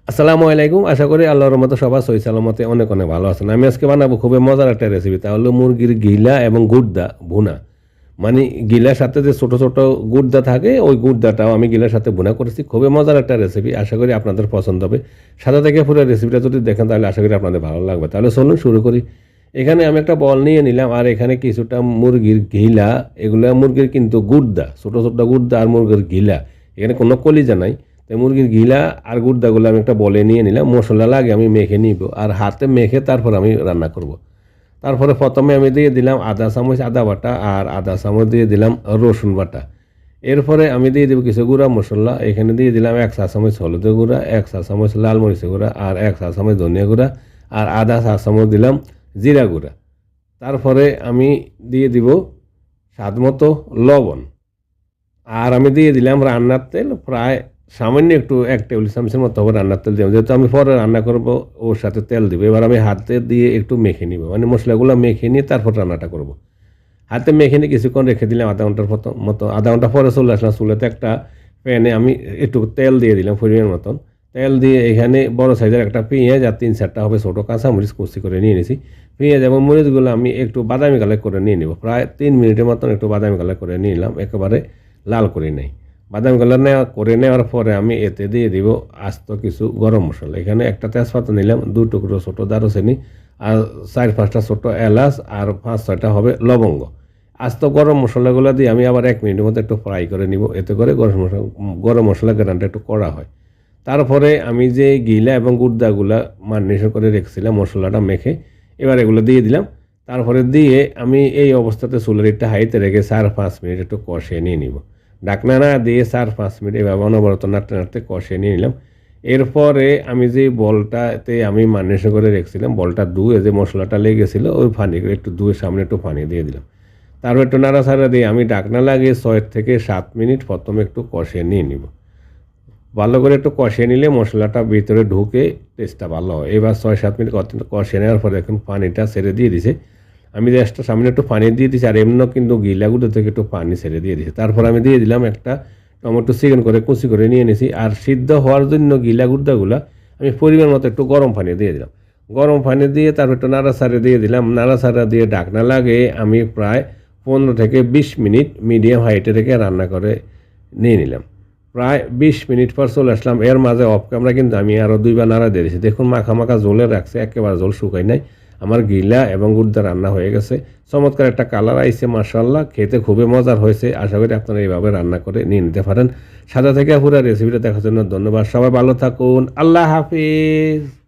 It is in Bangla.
আসসালামু আলাইকুম। আশা করি আল্লাহর রহমতে সবাই সহি সালামতে অনেক অনেক ভালো আছেন। আমি আজকে বানাবো খুবই মজার একটা রেসিপি। তা হলো মুরগির গিলা এবং গুর্দা ভুনা। মানে গিলার সাথে যে ছোট ছোট গুর্দা থাকে ওই গুর্দাটাও আমি গিলার সাথে ভুনা করেছি। খুবই মজার একটা রেসিপি। আশা করি আপনাদের পছন্দ হবে। সাদা থেকে পুরো রেসিপিটা যদি দেখেন তাহলে আশা করি আপনাদের ভালো লাগবে। তাহলে চলুন শুরু করি। এখানে আমি একটা বল নিয়ে নিলাম আর এখানে কিছুটা মুরগির ঘিলা, এগুলো মুরগির কিন্তু গুর্দা, ছোট ছোট গুর্দা আর মুরগির ঘিলা। এখানে কোনো কলিজা নাই। তো মুরগির ঘিলা আর গুর্দাগুলো আমি একটা বলে নিয়ে নিলাম। মশলা লাগে আমি মেখে নিব আর হাতে মেখে তারপর আমি রান্না করব। তারপরে প্রথমে আমি দিয়ে দিলাম আধা চামচ আদা বাটা আর আধা চামচ দিয়ে দিলাম রসুন বাটা। এরপরে আমি দিয়ে দেবো কিছু গুঁড়া মশলা। এখানে দিয়ে দিলাম 1 চা চামচ হলুদের গুঁড়া, 1 চা চামচ লাল মরিচের গুঁড়া আর 1 চা চামচ ধনিয়া গুঁড়া আর আধা চা চামচ দিলাম জিরা গুঁড়া। তারপরে আমি দিয়ে দিব স্বাদ মতো লবণ। আর আমি দিয়ে দিলাম রান্নার তেল, প্রায় সামান্য একটু 1 টেবিল চামচের মতো হবে রান্নার তেল দিলাম, যেহেতু আমি পরে রান্না করব ওর সাথে তেল দিব। এবার আমি হাতে দিয়ে একটু মেখে নিব, মানে মশলাগুলো মেখে নিয়ে তারপর রান্নাটা করব। হাতে মেখে নিয়ে কিছুক্ষণ রেখে দিলাম আধা ঘন্টার মতো। আধা ঘন্টা পরে চলে আসলাম চুলাতে। একটা প্যানে আমি একটু তেল দিয়ে দিলাম পরিমাণ মতন। তেল দিয়ে এখানে বড় সাইজের একটা পেঁয়াজ আর 3-4টা হবে ছোটো কাঁচামরিচ কুচি করে নিয়ে নিয়েছি। পেঁয়াজ এবং মরিচগুলো আমি একটু বাদামি কালার করে নিয়ে নেব। প্রায় 3 মিনিটের মতন একটু বাদামি কালার করে নিয়ে নিলাম, একেবারে লাল করে নেই। বাদামি কালার করে নেওয়ার পরে আমি এতে দিয়ে দিব আস্ত কিছু গরম মশলা। এখানে একটা তেজপাতা নিলাম, 2 টুকরো ছোটো দারুচিনি আর 4-5টা ছোটো এলাচ আর 5-6টা হবে লবঙ্গ। আস্ত গরম মশলাগুলো দিয়ে আমি আবার 1 মিনিটের মধ্যে একটু ফ্রাই করে নিব, এতে করে গরম মশলা গ্রানটা একটু কড়া হয়। তারপরে আমি যে গিলা এবং গুর্দাগুলা মারিনেশন করে রেখেছিলাম মশলাটা মেখে, এবার এগুলো দিয়ে দিলাম। তারপরে দিয়ে আমি এই অবস্থাতে চুলার একটা হাইতে রেখে 4-5 মিনিট একটু কষিয়ে নিয়ে নিব। ঢাকনা না দিয়ে 4-5 মিনিট এভাবে অনবরত নাড়তে নাড়তে কষিয়ে নিয়ে নিলাম। এরপরে আমি যে বলটাতে আমি মারিনেশন করে রেখেছিলাম, বলটা ধুয়ে যে মশলাটা লেগেছিলো ওই পানি একটু ধুয়ে সামনে একটু পানি দিয়ে দিলাম। তারপর একটু নাড়াচাড়া দিয়ে আমি ঢাকনা লাগিয়ে 6 থেকে 7 মিনিট প্রথমে একটু কষিয়ে নিয়ে নিব। ভালো করে একটু কষিয়ে নিলে মশলাটা ভিতরে ঢুকে টেস্টটা ভালো হয়। এবার 6-7 মিনিট কষিয়ে নেওয়ার পরে এখন পানিটা ছেড়ে দিয়ে দিছে। আমি জাস্ট সামনে একটু পানি দিয়ে দিছি আর এমনিও কিন্তু গিলাগুলো থেকে একটু পানি ছেড়ে দিয়ে দিছি। তারপর আমি দিয়ে দিলাম একটা টমেটো চিকেন করে কুচি করে নিয়ে নিয়েছি। আর সিদ্ধ হওয়ার জন্য গিলা গুর্দাগুলো আমি পরিমাণ মতো একটু গরম পানি দিয়ে দিলাম। গরম পানি দিয়ে তারপর একটু নাড়াচাড়া দিয়ে দিলাম। নাড়াচাড়া দিয়ে ঢাকনা লাগিয়ে আমি প্রায় 15 থেকে 20 মিনিট মিডিয়াম হাইটে রেখে রান্না করে নিয়ে নিলাম। প্রায় 20 মিনিট পর চলে আসলাম। এর মাঝে অফ ক্যামেরা কিন্তু আমি আরও 2বার নাড়া দিয়ে দিয়েছি। দেখুন মাখা মাখা ঝোলে রাখছে, একেবারে ঝোল শুকাই নাই। আমার গিলা এবং গুর্দা রান্না হয়ে গেছে। চমৎকার একটা কালার আইছে, মাশাআল্লাহ। খেতে খুবই মজার হয়েছে। আশা করি আপনারা এইভাবে রান্না করে নিয়ে নিতে পারেন। সাদা থেকে পুরো রেসিপিটা দেখার জন্য ধন্যবাদ। সবাই ভালো থাকুন। আল্লাহ হাফিজ।